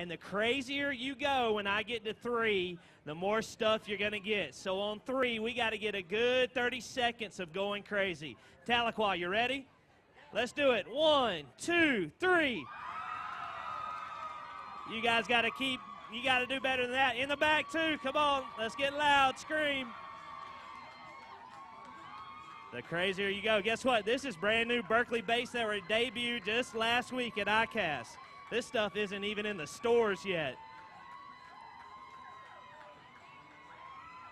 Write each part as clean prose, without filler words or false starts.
And the crazier you go when I get to 3, the more stuff you're going to get. So on 3, we got to get a good 30 seconds of going crazy. Tahlequah, you ready? Let's do it. 1, 2, 3. You guys got to you got to do better than that. In the back, too. Come on. Let's get loud. Scream. The crazier you go. Guess what? This is brand new Berkeley baits that were debuted just last week at ICAST. This stuff isn't even in the stores yet.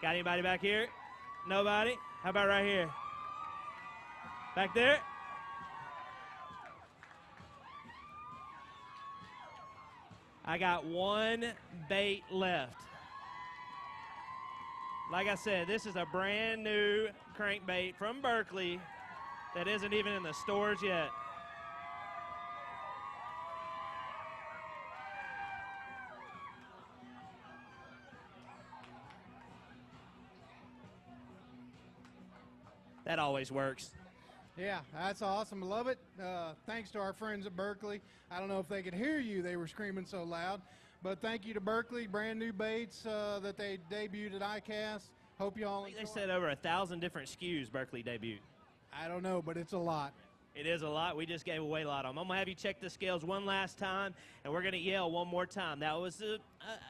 Got anybody back here? Nobody? How about right here? Back there? I got 1 bait left. Like I said, this is a brand new crankbait from Berkeley that isn't even in the stores yet. That always works. Yeah, that's awesome. I love it. Thanks to our friends at Berkeley. I don't know if they could hear you. They were screaming so loud. But thank you to Berkeley. Brand new baits that they debuted at ICAST. Hope you all enjoy. They said over 1,000 different SKUs Berkeley debuted. I don't know, but it's a lot. It is a lot. We just gave away a lot of them. I'm going to have you check the scales one last time, and we're going to yell one more time. That was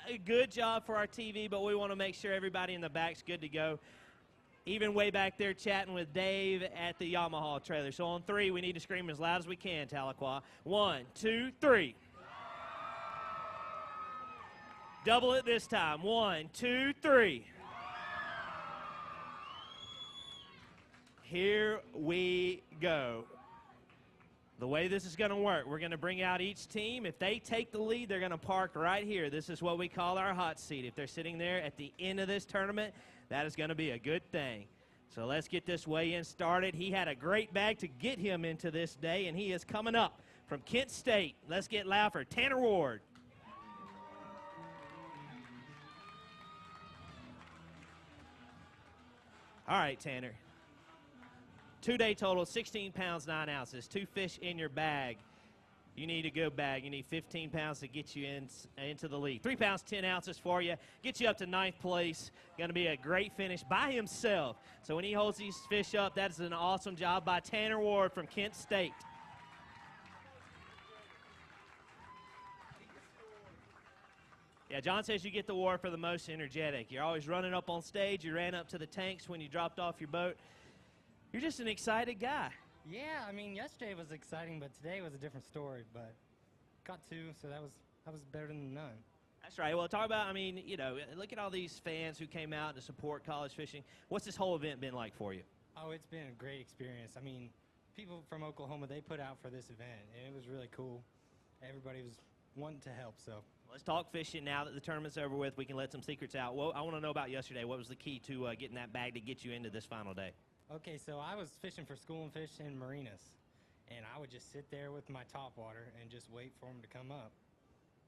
a good job for our TV, but we want to make sure everybody in the back's good to go. Even way back there chatting with Dave at the Yamaha trailer. So on 3, we need to scream as loud as we can, Tahlequah. 1, 2, 3. Double it this time. 1, 2, 3. Here we go. The way this is going to work, we're going to bring out each team. If they take the lead, they're going to park right here. This is what we call our hot seat. If they're sitting there at the end of this tournament, that is going to be a good thing. So let's get this weigh-in started. He had a great bag to get him into this day, and he is coming up from Kent State. Let's get loud for Tanner Ward. All right, Tanner. 2-day total, 16 pounds, 9 ounces. 2 fish in your bag. You need a good bag. You need 15 pounds to get you into the lead. 3 pounds, 10 ounces for you. Get you up to 9th place. Going to be a great finish by himself. So when he holds these fish up, that is an awesome job by Tanner Ward from Kent State. Yeah, John says you get the award for the most energetic. You're always running up on stage. You ran up to the tanks when you dropped off your boat. You're just an excited guy. Yeah, I mean, yesterday was exciting, but today was a different story. But got 2, so that was better than none. That's right. Well, talk about, I mean, you know, look at all these fans who came out to support college fishing. What's this whole event been like for you? Oh, it's been a great experience. I mean, people from Oklahoma, they put out for this event, and it was really cool. Everybody was wanting to help, so. Let's talk fishing now that the tournament's over with. We can let some secrets out. Well, I want to know about yesterday. What was the key to getting that bag to get you into this final day? Okay, so I was fishing for school and fish in marinas, and I would just sit there with my topwater and just wait for them to come up.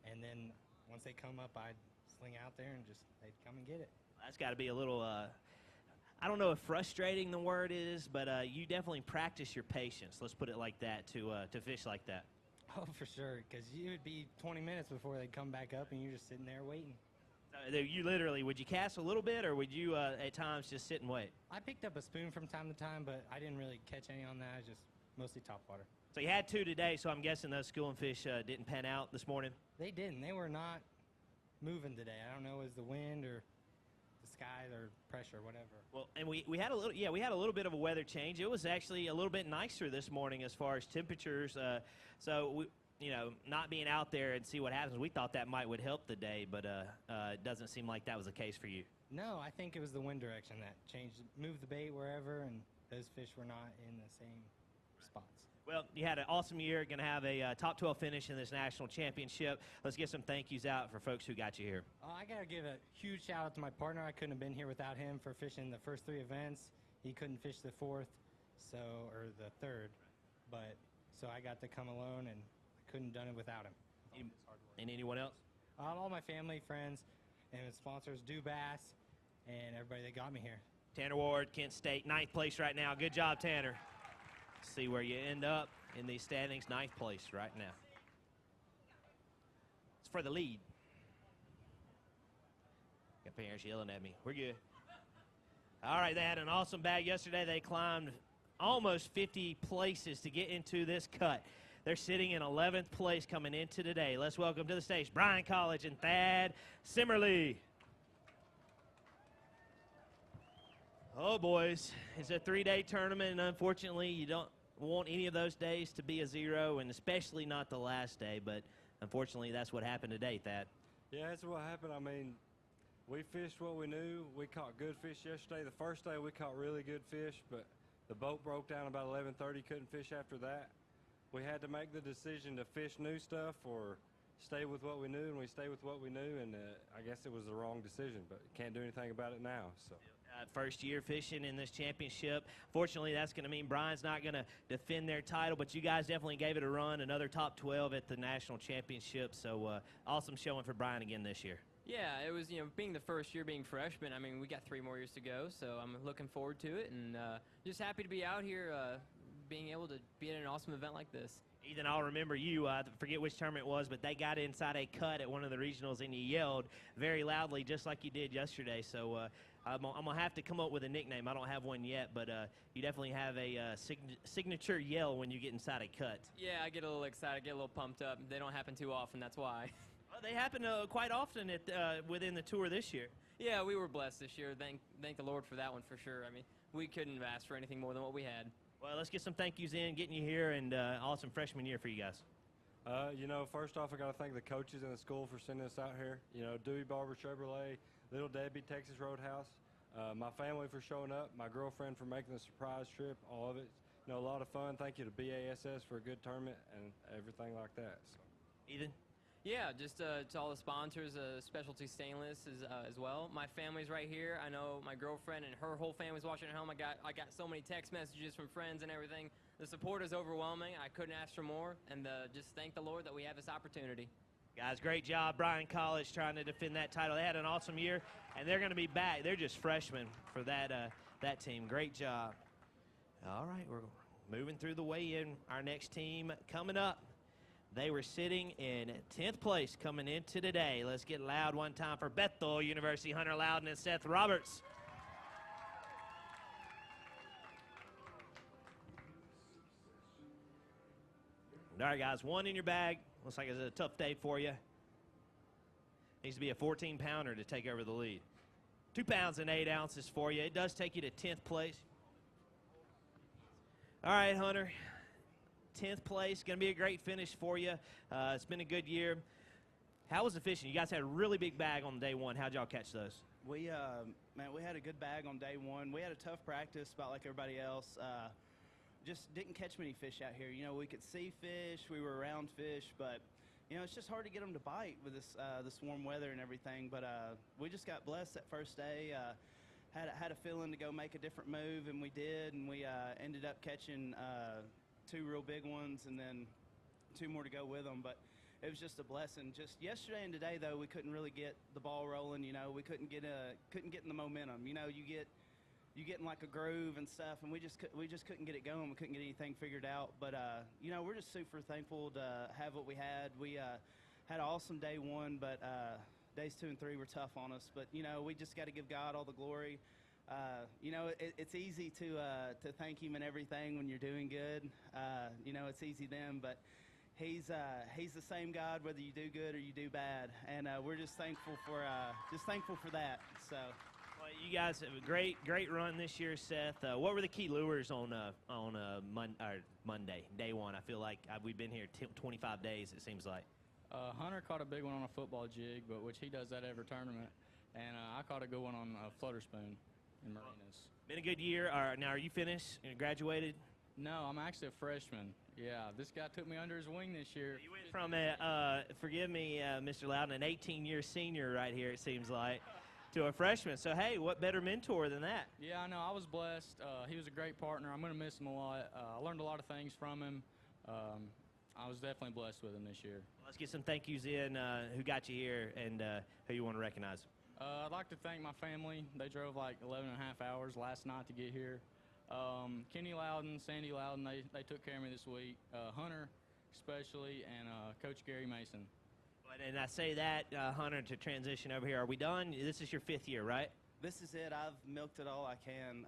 And then once they come up, I'd sling out there and just, they'd come and get it. That's got to be a little, I don't know if frustrating the word is, but you definitely practice your patience, let's put it like that, to fish like that. Oh, for sure, because it would be 20 minutes before they'd come back up, and you're just sitting there waiting. You literally, would you cast a little bit, or would you at times just sit and wait? I picked up a spoon from time to time, but I didn't really catch any on that. I just mostly topwater. So you had 2 today, so I'm guessing those school and fish didn't pan out this morning? They didn't. They were not moving today. I don't know, it was the wind or the sky or pressure, whatever. Well, and we had a little, we had a little bit of a weather change. It was actually a little bit nicer this morning as far as temperatures. So we, you know, not being out there and see what happens, we thought that would help the day, but it doesn't seem like that was the case for you. No, I think it was the wind direction that changed, moved the bait wherever, and those fish were not in the same spots. Well, you had an awesome year. Going to have a top 12 finish in this national championship. Let's get some thank yous out for folks who got you here. I got to give a huge shout out to my partner. I couldn't have been here without him for fishing the first 3 events. He couldn't fish the 4th, or the 3rd, but so I got to come alone and couldn't have done it without him. And anyone else? All my family, friends, and sponsors, Bass, and everybody that got me here. Tanner Ward, Kent State, 9th place right now. Good job, Tanner. See where you end up in these standings. 9th place right now. for the lead. Got parents yelling at me. We're good. All right, they had an awesome bag yesterday. They climbed almost 50 places to get into this cut. They're sitting in 11th place coming into today. Let's welcome to the stage Bryan College and Thad Simmerly. Oh, boys, it's a 3-day tournament, and unfortunately, you don't want any of those days to be a 0, and especially not the last day, but unfortunately, that's what happened today, Thad. Yeah, that's what happened. I mean, we fished what we knew. We caught good fish yesterday. The first day, we caught really good fish, but the boat broke down about 11:30, couldn't fish after that. We had to make the decision to fish new stuff or stay with what we knew, and we stayed with what we knew, and I guess it was the wrong decision, but can't do anything about it now. So. First year fishing in this championship. Fortunately, that's going to mean Bryan's not going to defend their title, but you guys definitely gave it a run, another top 12 at the national championship. So awesome showing for Bryan again this year. Yeah, it was, being the first year, being freshman, I mean, we got 3 more years to go, so I'm looking forward to it, and just happy to be out here being able to be at an awesome event like this. Ethan, I'll remember you. I forget which tournament it was, but they got inside a cut at one of the regionals, and you yelled very loudly, just like you did yesterday. So I'm going to have to come up with a nickname. I don't have one yet, but you definitely have a signature yell when you get inside a cut. Yeah, I get a little excited, get a little pumped up. They don't happen too often, that's why. Well, they happen quite often within the tour this year. Yeah, we were blessed this year. Thank the Lord for that one for sure. I mean, we couldn't have asked for anything more than what we had. Well, let's get some thank yous in, getting you here, and awesome freshman year for you guys. First off, I got to thank the coaches in the school for sending us out here. Dewey Barber Chevrolet, Little Debbie, Texas Roadhouse, my family for showing up, my girlfriend for making the surprise trip, all of it. A lot of fun. Thank you to BASS for a good tournament and everything like that. So. Ethan? Yeah, just to all the sponsors, Specialty Stainless as well. My family's right here. I know my girlfriend and her whole family's watching at home. I got so many text messages from friends and everything. The support is overwhelming. I couldn't ask for more, and just thank the Lord that we have this opportunity. Guys, great job. Bryan College trying to defend that title. They had an awesome year, and they're going to be back. They're just freshmen for that team. Great job. All right, we're moving through the weigh-in. Our next team coming up. They were sitting in 10th place coming into today. Let's get loud one time for Bethel University, Hunter Loudon and Seth Roberts. All right, guys, 1 in your bag. Looks like it's a tough day for you. Needs to be a 14-pounder to take over the lead. 2 pounds and 8 ounces for you. It does take you to 10th place. All right, Hunter. 10th place, going to be a great finish for you. It's been a good year. How was the fishing? You guys had a really big bag on day 1. How'd y'all catch those? We had a good bag on day 1. We had a tough practice, about like everybody else. Just didn't catch many fish out here. We could see fish, we were around fish, but it's just hard to get them to bite with this warm weather and everything. But we just got blessed that first day. Had a feeling to go make a different move, and we did, and we ended up catching 2 real big ones, and then 2 more to go with them. But it was just a blessing. Just yesterday and today, though, we couldn't really get the ball rolling. We couldn't get in the momentum. You get in like a groove and stuff, and we just couldn't get it going. We couldn't get anything figured out. But we're just super thankful to have what we had. We had an awesome day 1, but days 2 and 3 were tough on us. But we just got to give God all the glory. It's easy to thank Him and everything when you're doing good. It's easy then, but He's the same God whether you do good or you do bad, and we're just thankful for that. So, well, you guys have a great run this year, Seth. What were the key lures on Monday, day 1? I feel like we've been here 25 days. It seems like. Hunter caught a big one on a football jig, but which he does that every tournament, and I caught a good one on a flutter spoon in marinas. Been a good year. Now, are you finished and graduated? No, I'm actually a freshman. Yeah, this guy took me under his wing this year. You went from forgive me, Mr. Loudon, an 18-year senior right here, it seems like, to a freshman. So, hey, what better mentor than that? Yeah, I know. I was blessed. He was a great partner. I'm going to miss him a lot. I learned a lot of things from him. I was definitely blessed with him this year. Let's get some thank yous in. Who got you here and who you want to recognize? I'd like to thank my family. They drove like 11 and a half hours last night to get here. Kenny Loudon, Sandy Loudon, they took care of me this week. Hunter especially, and Coach Gary Mason. Well, And I say that, Hunter, to transition over here. Are we done? This is your 5th year, right? This is it. I've milked it all I can.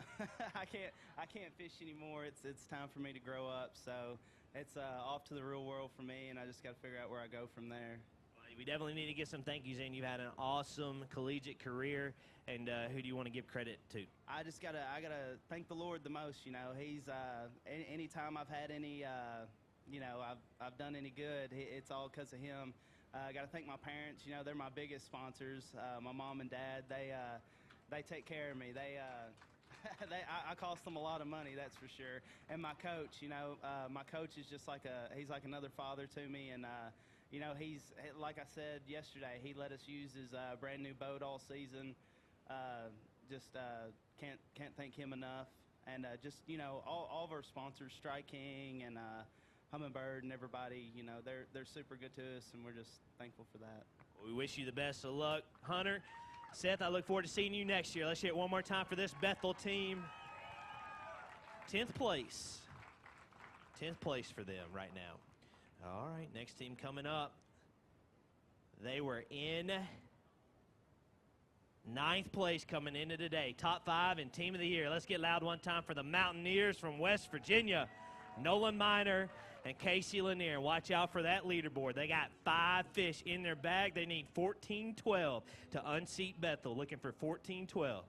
I can't fish anymore. It's time for me to grow up. So it's off to the real world for me, and I just got to figure out where I go from there. Well, we definitely need to get some thank yous in. You've had an awesome collegiate career, and who do you want to give credit to? I gotta thank the Lord the most. You know, He's anytime I've had any, I've done any good, it's all because of Him. I got to thank my parents. You know, they're my biggest sponsors. My mom and dad, they take care of me. I cost them a lot of money, that's for sure. And my coach, my coach is just he's like another father to me. And, he's, like I said yesterday, he let us use his brand new boat all season. Can't thank him enough. And all of our sponsors, Strike King and Humminbird and everybody, they're super good to us, and we're just thankful for that. Well, we wish you the best of luck, Hunter. Seth, I look forward to seeing you next year. Let's hear it one more time for this Bethel team. 10th place. 10th place for them right now. All right, next team coming up. They were in 9th place coming into today. Top 5 and Team of the Year. Let's get loud one time for the Mountaineers from West Virginia. Nolan Miner and Casey Lanier. Watch out for that leaderboard. They got 5 fish in their bag. They need 14-12 to unseat Bethel. Looking for 14-12.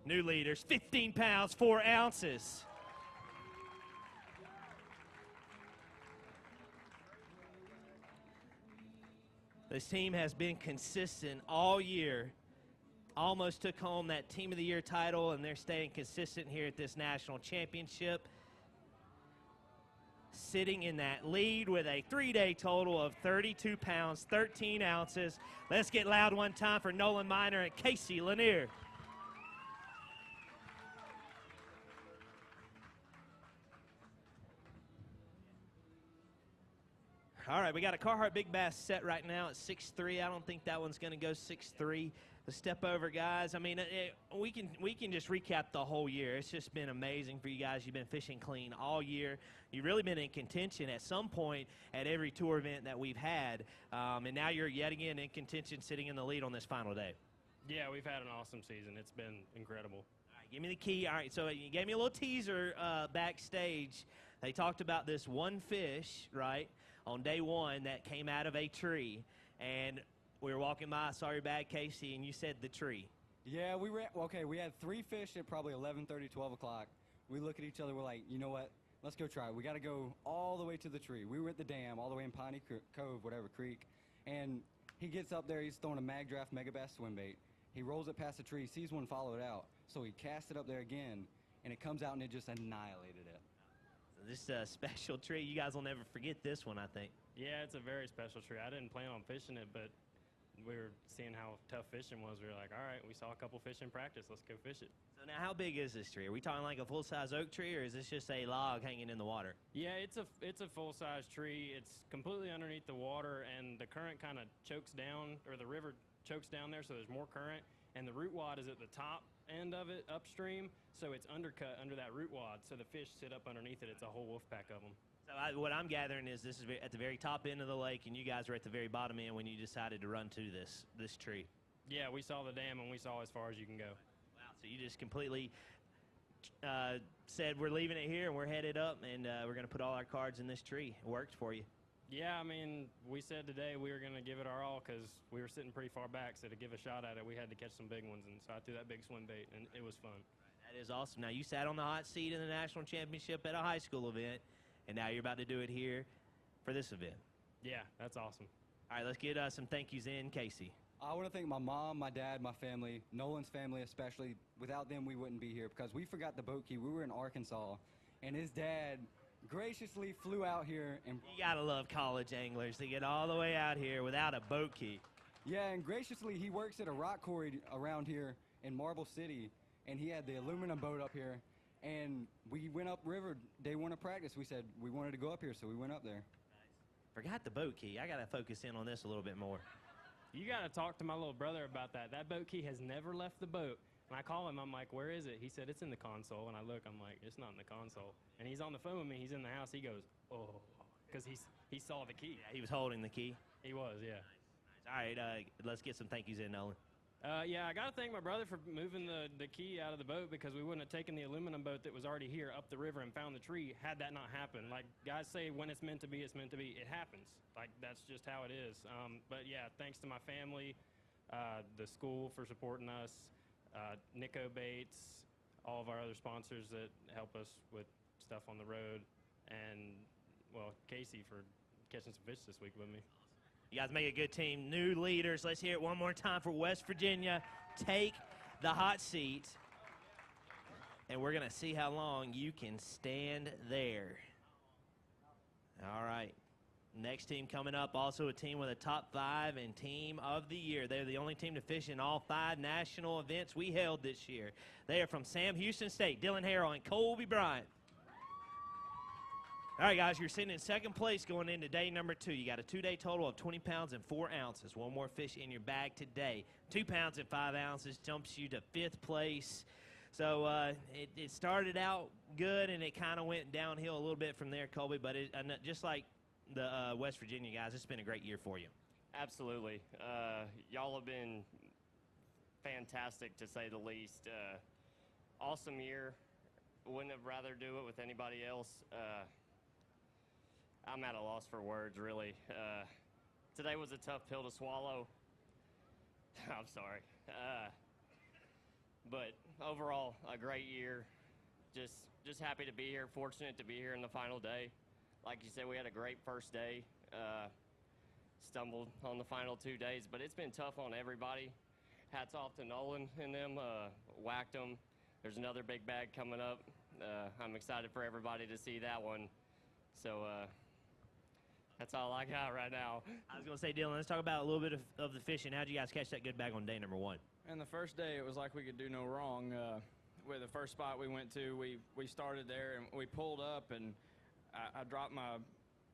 New leaders, 15 pounds, 4 ounces. This team has been consistent all year. Almost took home that Team of the Year title, and they're staying consistent here at this national championship. Sitting in that lead with a 3-day total of 32 pounds, 13 ounces. Let's get loud one time for Nolan Miner and Casey Lanier. All right, we got a Carhartt Big Bass set right now at 6'3". I don't think that one's going to go 6'3". The step over, guys. I mean, we can just recap the whole year. It's just been amazing for you guys. You've been fishing clean all year. You've really been in contention at some point at every tour event that we've had, and now you're yet again in contention, sitting in the lead on this final day. Yeah, we've had an awesome season. It's been incredible. All right, give me the key. All right, so you gave me a little teaser backstage. They talked about this one fish, right, on day 1 that came out of a tree, and we were walking by, I saw your bag, Casey, and you said the tree. Yeah, we had 3 fish at probably 11:30, 12 o'clock. We look at each other, we're like, you know what, let's go try it. We got to go all the way to the tree. We were at the dam, all the way in Piney Cove, whatever creek, and he gets up there, he's throwing a mag draft megabass swim bait. He rolls it past the tree, sees one, follow it out, so he casts it up there again, and it comes out and it just annihilated it. This special tree, you guys will never forget this one, I think. Yeah, it's a very special tree. I didn't plan on fishing it, but we were seeing how tough fishing was. We were like, all right, we saw a couple fish in practice. Let's go fish it. So now how big is this tree? Are we talking like a full-size oak tree, or is this just a log hanging in the water? Yeah, it's a full-size tree. It's completely underneath the water, and the current kind of chokes down, or the river chokes down there, so there's more current. And the root wad is at the top end of it, upstream, so it's undercut under that root wad, so the fish sit up underneath it. It's a whole wolf pack of them. So what I'm gathering is this is at the very top end of the lake, and you guys were at the very bottom end when you decided to run to this tree. Yeah, we saw the dam, and we saw as far as you can go. Wow, so you just completely said we're leaving it here, and we're headed up, and we're going to put all our cards in this tree. It worked for you. Yeah, I mean, we said today we were going to give it our all because we were sitting pretty far back, so to give a shot at it, we had to catch some big ones, and so I threw that big swim bait, and it was fun. That is awesome. Now, you sat on the hot seat in the national championship at a high school event, and now you're about to do it here for this event. Yeah, that's awesome. All right, let's get some thank yous in. Casey. I want to thank my mom, my dad, my family, Nolan's family especially. Without them, we wouldn't be here because we forgot the boat key. We were in Arkansas, and his dad graciously flew out here. And you got to love college anglers to get all the way out here without a boat key. Yeah, and graciously, he works at a rock quarry around here in Marble City, and he had the aluminum boat up here. And we went up river day 1 of practice. We said we wanted to go up here, so we went up there. Nice. Forgot the boat key. I got to focus in on this a little bit more. You got to talk to my little brother about that. That boat key has never left the boat. And I call him, I'm like, where is it? He said, it's in the console. And I look, I'm like, it's not in the console. And he's on the phone with me. He's in the house. He goes, oh, because he saw the key. Yeah, he was holding the key. He was, yeah. All right, let's get some thank yous in, Nolan. Yeah, I got to thank my brother for moving the key out of the boat, because we wouldn't have taken the aluminum boat that was already here up the river and found the tree had that not happened. Like guys say, when it's meant to be, it's meant to be. It happens. Like, that's just how it is. But yeah, thanks to my family, the school for supporting us, Nico Bates, all of our other sponsors that help us with stuff on the road, and, well, Casey for catching some fish this week with me. You guys make a good team. New leaders. Let's hear it one more time for West Virginia. Take the hot seat. And we're going to see how long you can stand there. All right. Next team coming up, also a team with a top 5 and team of the year. They're the only team to fish in all 5 national events we held this year. They are from Sam Houston State, Dylan Harrell and Colby Bryant. All right, guys, you're sitting in second place going into day number 2. You got a 2-day total of 20 pounds and 4 ounces. One more fish in your bag today. 2 pounds and 5 ounces jumps you to 5th place. So it started out good, and it kind of went downhill a little bit from there, Colby. But just like the West Virginia guys, it's been a great year for you. Absolutely. Y'all have been fantastic, to say the least. Awesome year. Wouldn't have rather do it with anybody else. I'm at a loss for words, really. Today was a tough pill to swallow. I'm sorry. But overall, a great year. Just happy to be here, fortunate to be here in the final day. Like you said, we had a great first day. Stumbled on the final 2 days, but it's been tough on everybody. Hats off to Nolan and them, whacked them. There's another big bag coming up. I'm excited for everybody to see that one. So that's all I got right now. I was going to say, Dylan, let's talk about a little bit of the fishing. How'd you guys catch that good bag on day number 1? And the first day, it was like we could do no wrong. With the first spot we went to, we started there, and we pulled up, and I dropped my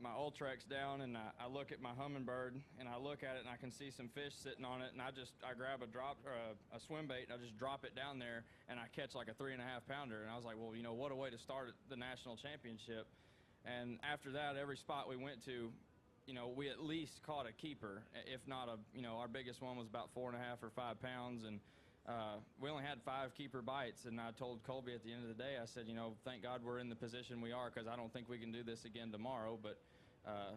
Ultrex down, and I look at my Humminbird, and I look at it, and I can see some fish sitting on it, and I grab a swim bait, and I just drop it down there, and I catch like a 3.5 pounder, and I was like, well, you know, what a way to start the national championship. And after that, every spot we went to, you know, we at least caught a keeper, if not our biggest one was about 4.5 or 5 pounds, and we only had 5 keeper bites. And I told Colby at the end of the day, I said, you know, thank God we're in the position we are, because I don't think we can do this again tomorrow. But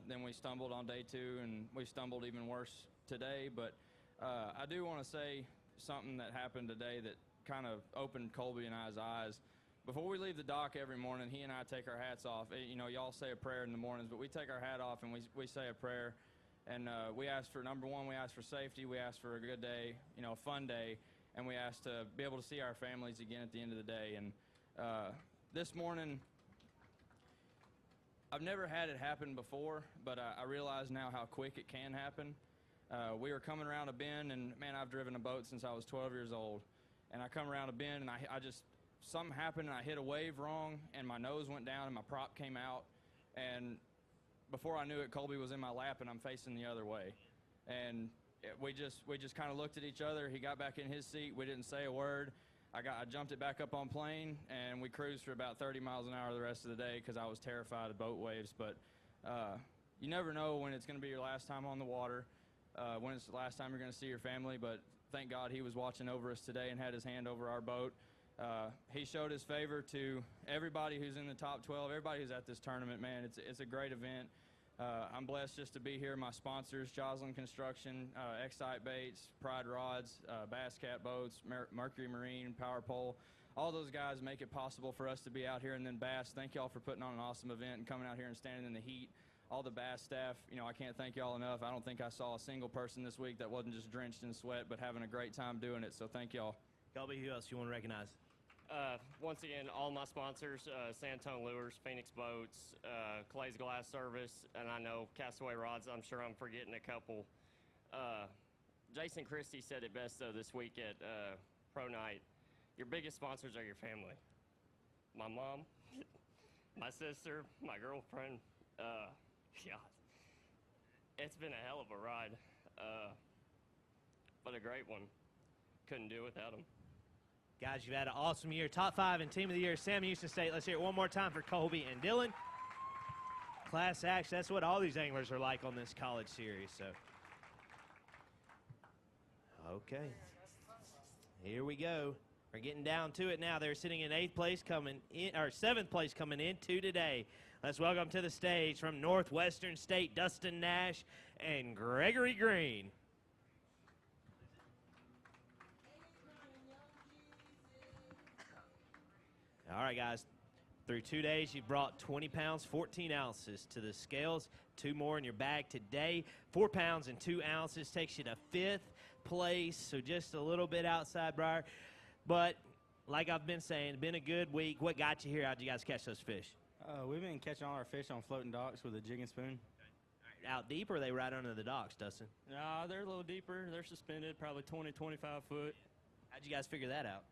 then we stumbled on day 2, and we stumbled even worse today. But I do want to say something that happened today that kind of opened Colby and I's eyes. Before we leave the dock every morning, he and I take our hats off. You know, y'all say a prayer in the mornings, but we take our hat off and we say a prayer. And we ask for, number one, we ask for safety. We ask for a good day, you know, a fun day. And we ask to be able to see our families again at the end of the day. And this morning, I've never had it happen before, but I realize now how quick it can happen. We were coming around a bend, and, man, I've driven a boat since I was 12 years old. And I come around a bend, and I just... something happened, and I hit a wave wrong, and my nose went down, and my prop came out. And before I knew it, Colby was in my lap, and I'm facing the other way. And we just kind of looked at each other. He got back in his seat. We didn't say a word. I jumped it back up on plane, and we cruised for about 30 miles an hour the rest of the day because I was terrified of boat waves. But you never know when it's going to be your last time on the water, when it's the last time you're going to see your family. But thank God he was watching over us today and had his hand over our boat. He showed his favor to everybody who's in the top 12, everybody who's at this tournament, man. It's a great event. I'm blessed just to be here. My sponsors, Joslin Construction, Excite Baits, Pride Rods, Bass Cat Boats, Mercury Marine, Power Pole. All those guys make it possible for us to be out here. And then Bass, thank y'all for putting on an awesome event and coming out here and standing in the heat. All the Bass staff, you know, I can't thank y'all enough. I don't think I saw a single person this week that wasn't just drenched in sweat, but having a great time doing it. So thank y'all. Colby, who else you want to recognize? Once again, all my sponsors, Santone Lures, Phoenix Boats, Clay's Glass Service, and I know Castaway Rods. I'm sure I'm forgetting a couple. Jason Christie said it best, though, this week at Pro Night. Your biggest sponsors are your family. My mom, my sister, my girlfriend. God, it's been a hell of a ride, but a great one. Couldn't do without them. Guys, you've had an awesome year. Top 5 in Team of the Year, Sam Houston State. Let's hear it one more time for Colby and Dylan. Class action, that's what all these anglers are like on this college series. So, okay, here we go. We're getting down to it now. They're sitting in 8th place coming in, or 7th place coming into today. Let's welcome to the stage from Northwestern State, Dustin Nash and Gregory Green. All right, guys. Through 2 days, you've brought 20 pounds, 14 ounces to the scales. 2 more in your bag today. 4 pounds and 2 ounces takes you to 5th place, so just a little bit outside, Briar. But like I've been saying, been a good week. What got you here? How'd you guys catch those fish? We've been catching all our fish on floating docks with a jig and spoon. Out deep, or are they right under the docks, Dustin? Nah, they're a little deeper. They're suspended, probably 20, 25 foot. How'd you guys figure that out?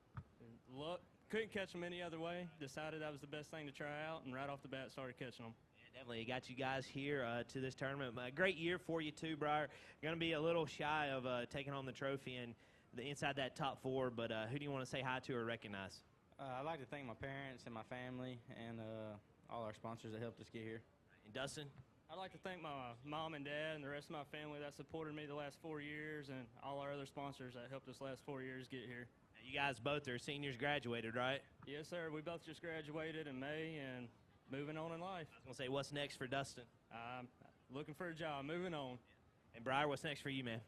Look, couldn't catch them any other way. Decided that was the best thing to try out, and right off the bat started catching them. Yeah, definitely. It got you guys here to this tournament. A great year for you, too, Briar. You're going to be a little shy of taking home the trophy and inside that top 4, but who do you want to say hi to or recognize? I'd like to thank my parents and my family and all our sponsors that helped us get here. And Dustin? I'd like to thank my mom and dad and the rest of my family that supported me the last 4 years, and all our other sponsors that helped us last 4 years get here. You guys both are seniors, graduated, right? Yes, sir. We both just graduated in May and moving on in life. I was going to say, what's next for Dustin? I'm looking for a job, moving on. And Briar, what's next for you, man?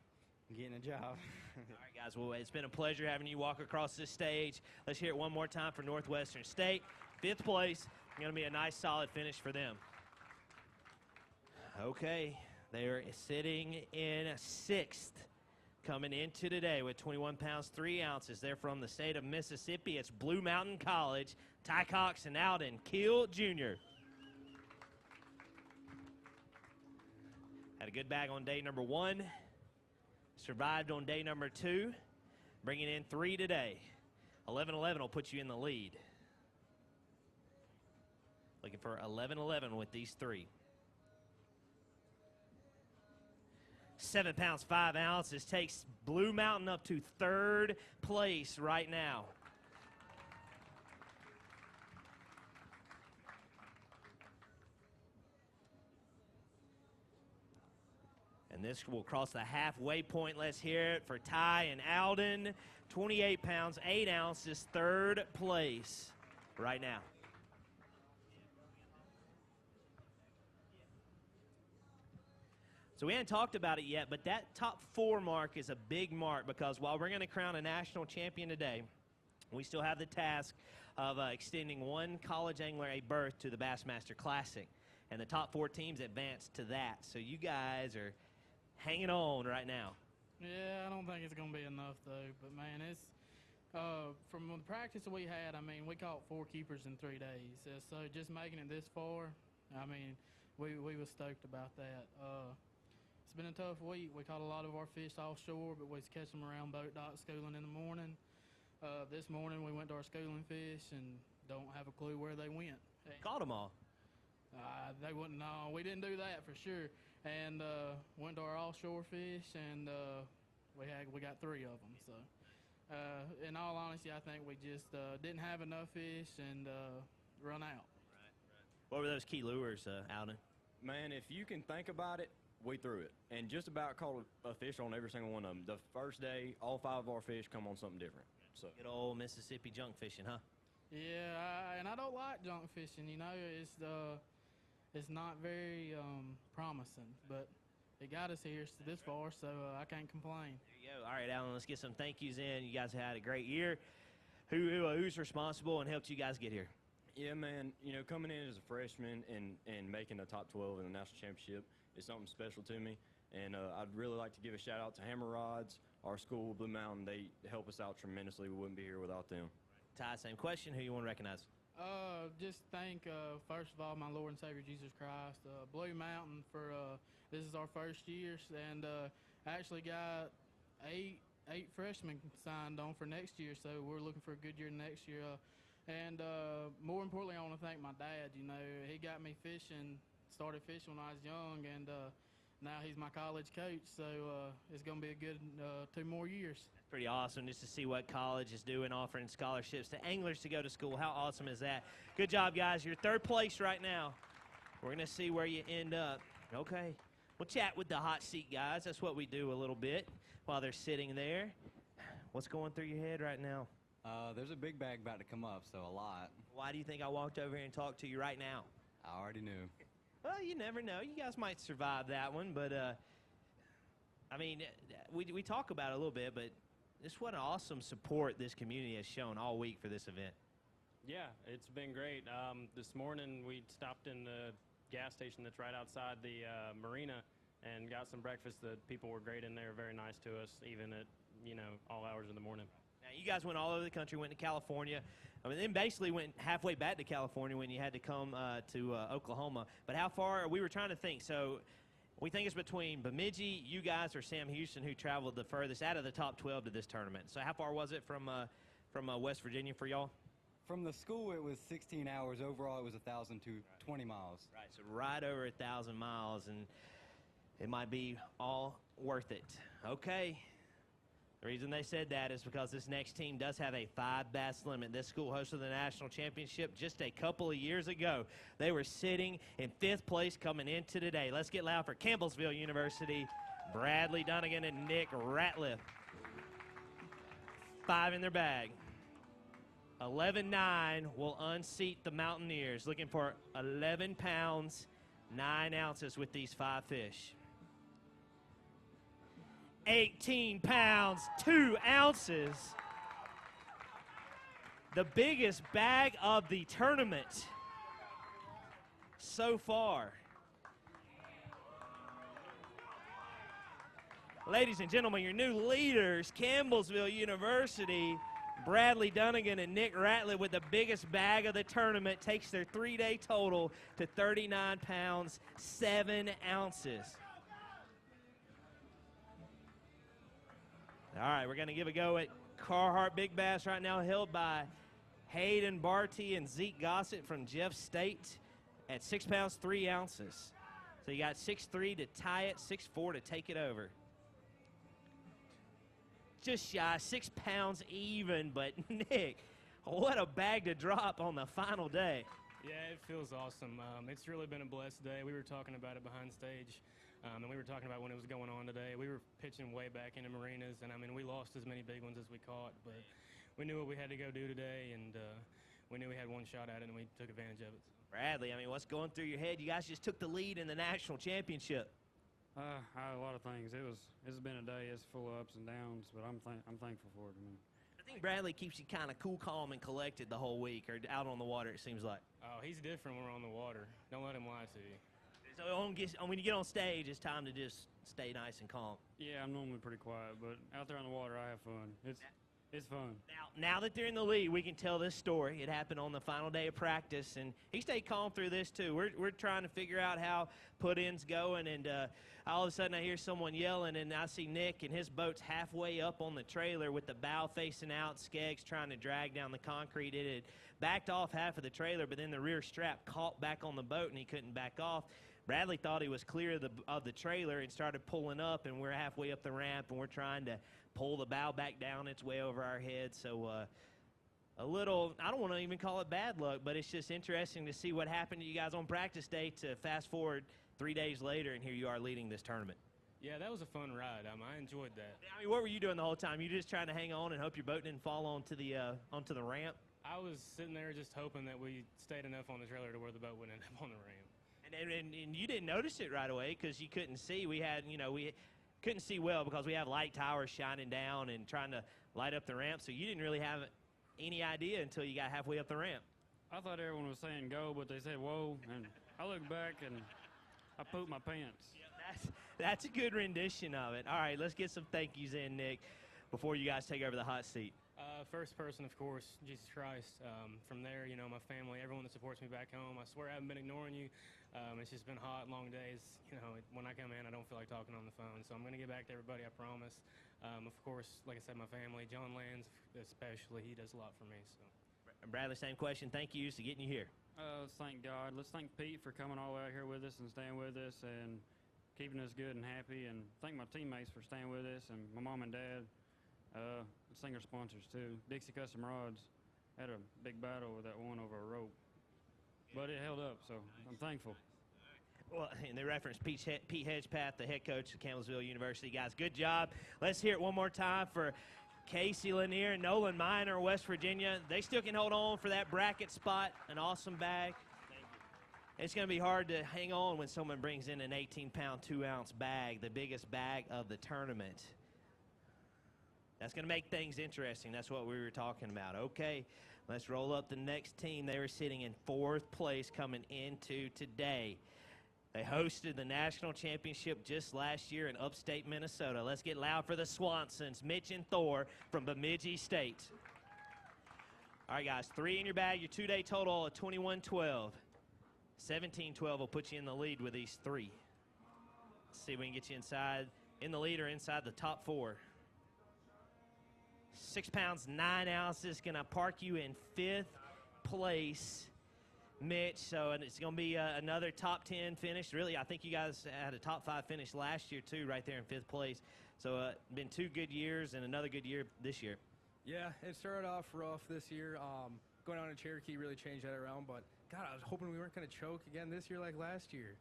Getting a job. All right, guys. Well, it's been a pleasure having you walk across this stage. Let's hear it one more time for Northwestern State. 5th place. Going to be a nice, solid finish for them. Okay. They're sitting in 6th. Coming into today with 21 pounds, 3 ounces. They're from the state of Mississippi. It's Blue Mountain College. Ty Cox and Alden Keel Jr. Had a good bag on day number 1. Survived on day number 2. Bringing in 3 today. 11-11 will put you in the lead. Looking for 11-11 with these 3. 7 pounds, 5 ounces takes Blue Mountain up to 3rd place right now. And this will cross the halfway point. Let's hear it for Ty and Alden. 28 pounds, 8 ounces, 3rd place right now. So we haven't talked about it yet, but that top 4 mark is a big mark because while we're going to crown a national champion today, we still have the task of extending one college angler a berth to the Bassmaster Classic. And the top 4 teams advance to that. So you guys are hanging on right now. Yeah, I don't think it's going to be enough, though. But, man, it's from the practice that we had, I mean, we caught 4 keepers in 3 days. So just making it this far, I mean, we were stoked about that. It's been a tough week. We caught a lot of our fish offshore, but we was catching them around boat dock schooling in the morning. This morning we went to our schooling fish and don't have a clue where they went. Caught them all. They wouldn't know. We didn't do that for sure. And went to our offshore fish, and we got 3 of them. So, in all honesty, I think we just didn't have enough fish and run out. Right. What were those key lures, Alden? Man, if you can think about it, we threw it and just about caught a fish on every single one of them. The first day, all 5 of our fish come on something different. So good old Mississippi junk fishing, huh? Yeah, and I don't like junk fishing. You know, it's not very promising, but it got us here this far, so I can't complain. There you go. All right, Alan, let's get some thank yous in. You guys had a great year. Who's responsible and helped you guys get here? Yeah, man, you know, coming in as a freshman and making the top 12 in the national championship is something special to me. And I'd really like to give a shout out to Hammer Rods, our school, Blue Mountain. They help us out tremendously. We wouldn't be here without them. Ty, same question. Who you want to recognize? Just thank, first of all, my Lord and Savior Jesus Christ, Blue Mountain for, this is our first year, and actually got eight freshmen signed on for next year, so we're looking for a good year next year. And more importantly, I want to thank my dad. You know, he got me fishing, started fishing when I was young, and now he's my college coach, so it's going to be a good 2 more years. Pretty awesome just to see what college is doing, offering scholarships to anglers to go to school. How awesome is that? Good job, guys. You're 3rd place right now. We're going to see where you end up. Okay. We'll chat with the hot seat guys. That's what we do a little bit while they're sitting there. What's going through your head right now? There's a big bag about to come up, so a lot. Why do you think I walked over here and talked to you right now? I already knew. Well, you never know. You guys might survive that one, but, I mean, we talk about it a little bit, but just what an awesome support this community has shown all week for this event. Yeah, it's been great. This morning we stopped in the gas station that's right outside the marina and got some breakfast. The people were great in there, very nice to us, even at, all hours of the morning. Now, you guys went all over the country, went to California. I mean, then basically went halfway back to California when you had to come to Oklahoma. But how far? We were trying to think. So we think it's between Bemidji, you guys, or Sam Houston, who traveled the furthest out of the top 12 to this tournament. So how far was it from West Virginia for y'all? From the school, it was 16 hours. Overall, it was 1,020 miles. Right, so right over 1,000 miles, and it might be all worth it. Okay. The reason they said that is because this next team does have a 5 bass limit. This school hosted the national championship just a couple of years ago. They were sitting in 5th place coming into today. Let's get loud for Campbellsville University, Bradley Dunnigan and Nick Ratliff. 5 in their bag. 11-9 will unseat the Mountaineers, looking for 11 pounds, 9 ounces with these 5 fish. 18 pounds, 2 ounces. The biggest bag of the tournament so far. Ladies and gentlemen, your new leaders, Campbellsville University, Bradley Dunnigan and Nick Ratliff with the biggest bag of the tournament, takes their 3-day total to 39 pounds, 7 ounces. All right, we're going to give a go at Carhartt Big Bass right now, held by Hayden Barty and Zeke Gossett from Jeff State at 6 pounds, 3 ounces. So you got 6'3" to tie it, 6'4" to take it over. Just shy, 6 pounds even, but Nick, what a bag to drop on the final day. Yeah, it feels awesome. It's really been a blessed day. We were talking about it behind stage. And we were talking about when it was going on today. We were pitching way back into marinas, and, I mean, we lost as many big ones as we caught, but we knew what we had to go do today, and we knew we had one shot at it, and we took advantage of it. Bradley, I mean, what's going through your head? You guys just took the lead in the national championship. A lot of things. It's been a day. It's full of ups and downs, but I'm thankful for it. I think Bradley keeps you kind of cool, calm, and collected the whole week, or out on the water, it seems like. Oh, he's different when we're on the water. Don't let him lie to you. So when you get on stage, it's time to just stay nice and calm. Yeah, I'm normally pretty quiet, but out there on the water, I have fun. It's fun. Now that they're in the lead, we can tell this story. It happened on the final day of practice, and he stayed calm through this too. We're trying to figure out how put-ins going, and all of a sudden I hear someone yelling, and I see Nick and his boat's halfway up on the trailer with the bow facing out, Skeggs trying to drag down the concrete. It had backed off half of the trailer, but then the rear strap caught back on the boat, and he couldn't back off. Bradley thought he was clear of the trailer and started pulling up, and we're halfway up the ramp, and we're trying to pull the bow back down. It's way over our heads. So a little, I don't want to even call it bad luck, but it's just interesting to see what happened to you guys on practice day to fast forward 3 days later, and here you are leading this tournament. Yeah, that was a fun ride. I enjoyed that. I mean, what were you doing the whole time? You just trying to hang on and hope your boat didn't fall onto the ramp? I was sitting there just hoping that we stayed enough on the trailer to where the boat wouldn't end up on the ramp. And you didn't notice it right away because you couldn't see. We couldn't see well because we have light towers shining down and trying to light up the ramp. So you didn't really have any idea until you got halfway up the ramp. I thought everyone was saying go, but they said whoa, and I looked back and I pooped my pants. Yeah, that's a good rendition of it. All right, let's get some thank yous in, Nick, before you guys take over the hot seat. First person, of course, Jesus Christ. From there, my family, everyone that supports me back home. I swear I haven't been ignoring you. It's just been hot, long days. When I come in, I don't feel like talking on the phone. So I'm going to get back to everybody, I promise. Of course, like I said, my family, John Lands especially, he does a lot for me. So. Bradley, same question. Thank yous to getting you here. Let's thank God. Let's thank Pete for coming all the way out here with us and staying with us. And keeping us good and happy. And thank my teammates for staying with us, and my mom and dad, singer sponsors too. Dixie Custom Rods had a big battle with that one over a rope, but it held up, so I'm thankful. Well, and they referenced Pete Hedgepath, the head coach of Campbellsville University. Guys, good job. Let's hear it one more time for Casey Lanier and Nolan Miner, West Virginia. They still can hold on for that bracket spot. An awesome bag. It's going to be hard to hang on when someone brings in an 18-pound, 2-ounce bag, the biggest bag of the tournament. That's going to make things interesting. That's what we were talking about. Okay, let's roll up the next team. They were sitting in 4th place coming into today. They hosted the national championship just last year in upstate Minnesota. Let's get loud for the Swansons, Mitch and Thor from Bemidji State. All right, guys, 3 in your bag. Your 2-day total of 21-12. 17-12 will put you in the lead with these 3. Let's see if we can get you inside, in the lead or inside the top 4. 6 pounds, 9 ounces, going to park you in 5th place. Mitch, so and it's going to be another top 10 finish. Really, I think you guys had a top 5 finish last year, too, right there in 5th place. So been 2 good years and another good year this year. Yeah, it started off rough this year. Going on to Cherokee really changed that around, but, God, I was hoping we weren't going to choke again this year like last year.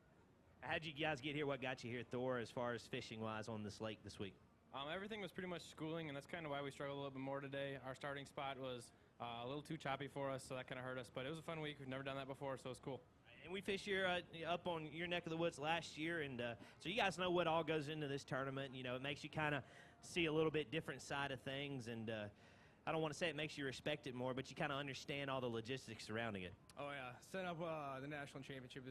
How'd you guys get here? What got you here, Thor, as far as fishing-wise on this lake this week? Everything was pretty much schooling, and that's kind of why we struggled a little bit more today. Our starting spot was a little too choppy for us, so that kind of hurt us. But it was a fun week. We've never done that before, so it's cool. And we fished here up on your neck of the woods last year, and so you guys know what all goes into this tournament. You know, it makes you kind of see a little bit different side of things, and I don't want to say it makes you respect it more, but you kind of understand all the logistics surrounding it. Oh, yeah. Setting up the national championship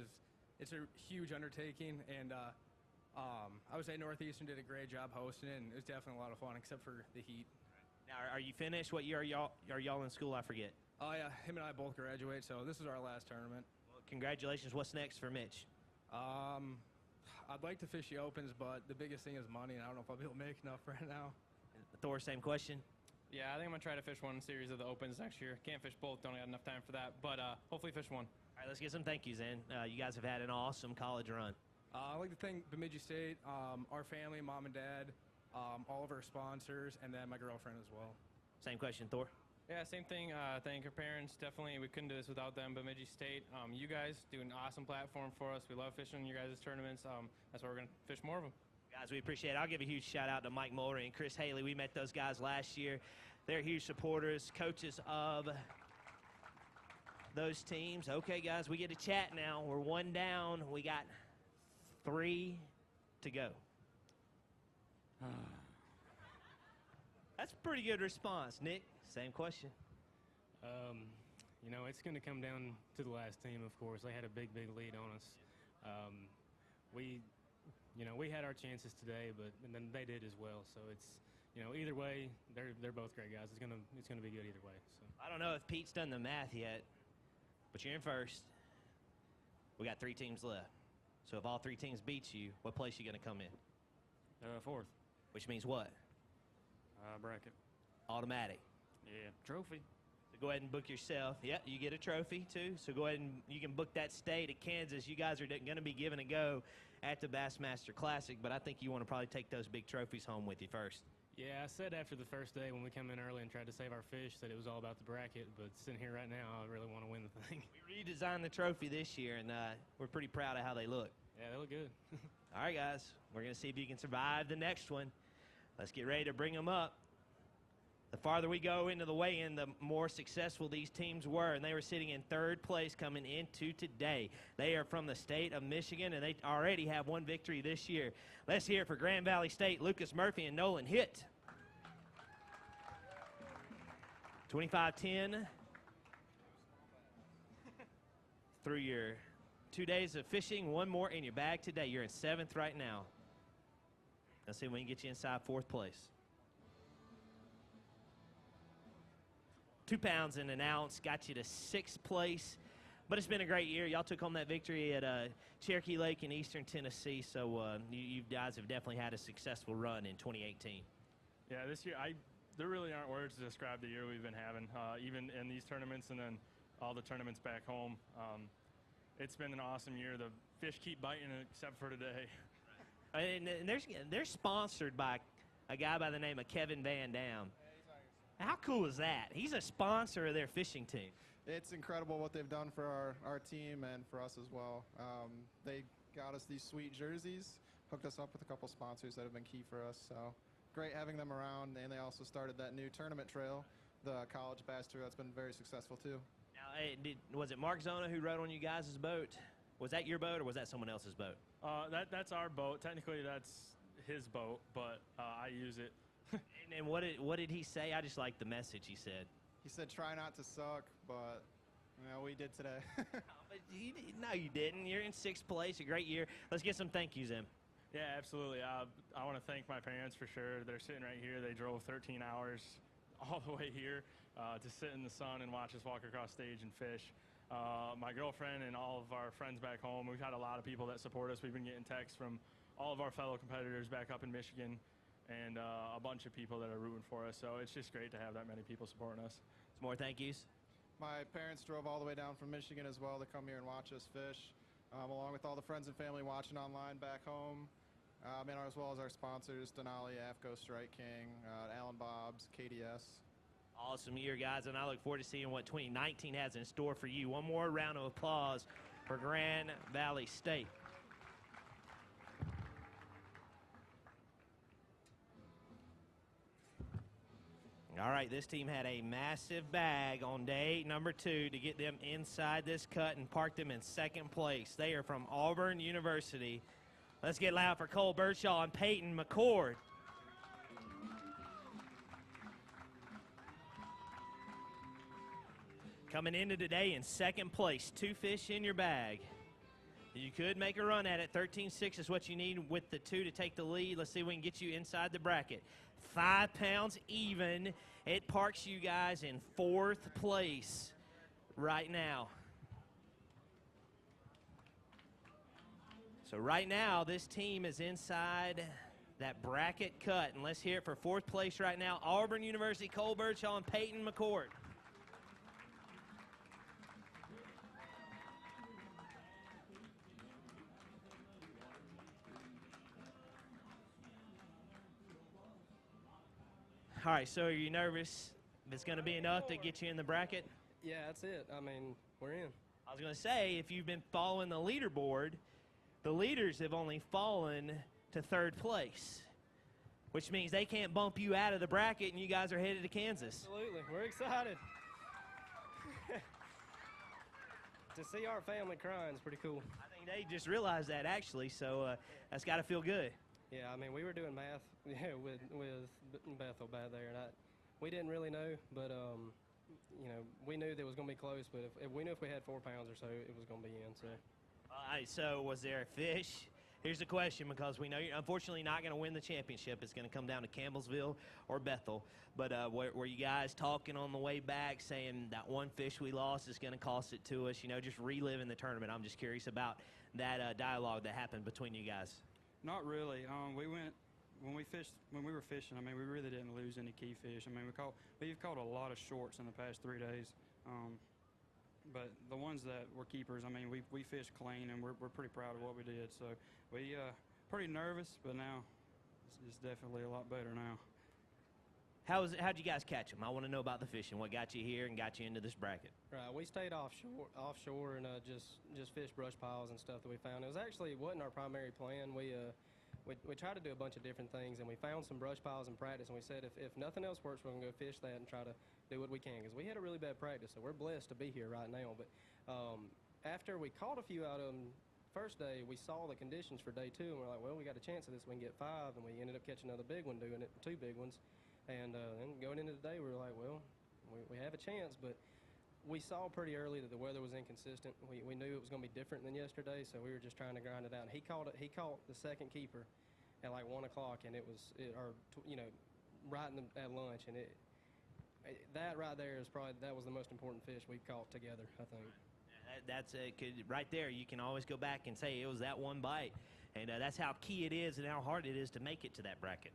it's a huge undertaking, and I would say Northeastern did a great job hosting it, and it was definitely a lot of fun, except for the heat. Now, are you finished? What year are y'all in school? I forget. Oh, yeah. Him and I both graduate, so this is our last tournament. Well, congratulations. What's next for Mitch? I'd like to fish the Opens, but the biggest thing is money, and I don't know if I'll be able to make enough right now. Thor, same question? Yeah, I think I'm going to try to fish one series of the Opens next year. Can't fish both. Don't have enough time for that, but hopefully fish one. All right, let's get some thank yous in. You guys have had an awesome college run. I'd like to thank Bemidji State, our family, mom and dad, all of our sponsors, and then my girlfriend as well. Same question, Thor? Yeah, same thing. Thank our parents. Definitely, we couldn't do this without them. Bemidji State, you guys do an awesome platform for us. We love fishing your guys' tournaments. That's why we're going to fish more of them. Guys, we appreciate it. I'll give a huge shout out to Mike Mullery and Chris Haley. We met those guys last year. They're huge supporters, coaches of those teams. Okay, guys, we get to chat now. We're 1 down. We got 3 to go. That's a pretty good response. Nick, same question. You know, it's going to come down to the last team, of course. They had a big, big lead on us. We had our chances today, but and then they did as well. So it's, either way, they're both great guys. It's gonna be good either way. So I don't know if Pete's done the math yet, but you're in first. We got 3 teams left. So if all 3 teams beat you, what place are you going to come in? 4th. Which means what? Bracket. Automatic. Yeah, trophy. So go ahead and book yourself. Yep, you get a trophy too. So go ahead and you can book that stay to Kansas. You guys are going to be given a go at the Bassmaster Classic, but I think you want to probably take those big trophies home with you first. yeah, I said after the first day when we come in early and tried to save our fish that it was all about the bracket, but sitting here right now, I really want to win the thing. We redesigned the trophy this year, and we're pretty proud of how they look. Yeah, they look good. All right, guys, we're going to see if you can survive the next one. Let's get ready to bring them up. The farther we go into the weigh-in, the more successful these teams were, and they were sitting in 3rd place coming into today. They are from the state of Michigan, and they already have 1 victory this year. Let's hear it for Grand Valley State, Lucas Murphy and Nolan Hitt. 25-10 through your 2 days of fishing, 1 more in your bag today. You're in 7th right now. Let's see if we can get you inside 4th place. 2 pounds and an ounce got you to 6th place. But it's been a great year. Y'all took home that victory at Cherokee Lake in Eastern Tennessee, so you guys have definitely had a successful run in 2018. Yeah, this year, there really aren't words to describe the year we've been having, even in these tournaments and then all the tournaments back home. It's been an awesome year. The fish keep biting except for today. And they're sponsored by a guy by the name of Kevin Van Dam. How cool is that? He's a sponsor of their fishing team. It's incredible what they've done for our team and for us as well. They got us these sweet jerseys, hooked us up with a couple sponsors that have been key for us. So great having them around. And they also started that new tournament trail, the college bass tour. That's been very successful too. Now, was it Mark Zona who rode on you guys' boat? Was that your boat or was that someone else's boat? That's our boat. Technically, that's his boat, but I use it. And what did he say? I just like the message he said. He said, "Try not to suck," but we did today. No, you didn't. You're in 6th place. A great year. Let's get some thank yous in. Yeah, absolutely. I want to thank my parents for sure. They're sitting right here. They drove 13 hours all the way here to sit in the sun and watch us walk across stage and fish. My girlfriend and all of our friends back home, we've had a lot of people that support us. We've been getting texts from all of our fellow competitors back up in Michigan and a bunch of people that are rooting for us. So it's just great to have that many people supporting us. Some more thank yous. My parents drove all the way down from Michigan as well to come here and watch us fish, along with all the friends and family watching online back home, and as well as our sponsors, Denali, AFCO, Strike King, Allen Bob's, KDS. Awesome year, guys, and I look forward to seeing what 2019 has in store for you. One more round of applause for Grand Valley State. All right, this team had a massive bag on day number 2 to get them inside this cut and park them in 2nd place. They are from Auburn University. Let's get loud for Cole Birdshaw and Peyton McCord. Coming into today in 2nd place, 2 fish in your bag. You could make a run at it. 13.6 is what you need with the 2 to take the lead. Let's see if we can get you inside the bracket. 5 pounds even. It parks you guys in 4th place right now. So right now, this team is inside that bracket cut. And let's hear it for 4th place right now. Auburn University, Cole Birdshaw, and Peyton McCord. All right, so are you nervous if it's going to be enough to get you in the bracket? Yeah, that's it. I mean, we're in. I was going to say, if you've been following the leaderboard, the leaders have only fallen to 3rd place, which means they can't bump you out of the bracket and you guys are headed to Kansas. Absolutely. We're excited. To see our family crying is pretty cool. I think they just realized that, actually, so that's got to feel good. Yeah, I mean, we were doing math with Bethel back there, and we didn't really know, but, we knew that it was going to be close, but if we knew if we had 4 pounds or so, it was going to be in, so. All right, so was there a fish? Here's the question, because we know you're unfortunately not going to win the championship. It's going to come down to Campbellsville or Bethel. But were you guys talking on the way back, saying that one fish we lost is going to cost it to us, just reliving the tournament? I'm just curious about that dialogue that happened between you guys. Not really. We went when we were fishing. I mean, we really didn't lose any key fish. I mean, we've caught a lot of shorts in the past 3 days. But the ones that were keepers, I mean, we fished clean, and we're pretty proud of what we did. So we pretty nervous, but now it's definitely a lot better now. How'd you guys catch them? I want to know about the fishing. What got you here and got you into this bracket? Right, we stayed offshore and just fished brush piles and stuff that we found. It wasn't our primary plan. We tried to do a bunch of different things, and we found some brush piles in practice, and we said if nothing else works, we're going to go fish that and try to do what we can, because we had a really bad practice, so we're blessed to be here right now. But after we caught a few out of them first day, we saw the conditions for day 2, and we're like, well, we got a chance of this. We can get 5, and we ended up catching another big one doing it, 2 big ones. And then going into the day, we were like, well, we have a chance, but we saw pretty early that the weather was inconsistent. We knew it was going to be different than yesterday, so we were just trying to grind it out. And he caught the second keeper at like 1 o'clock, and it was right at lunch, and that right there that was the most important fish we've caught together, I think. That's right there. You can always go back and say it was that one bite, and that's how key it is and how hard it is to make it to that bracket.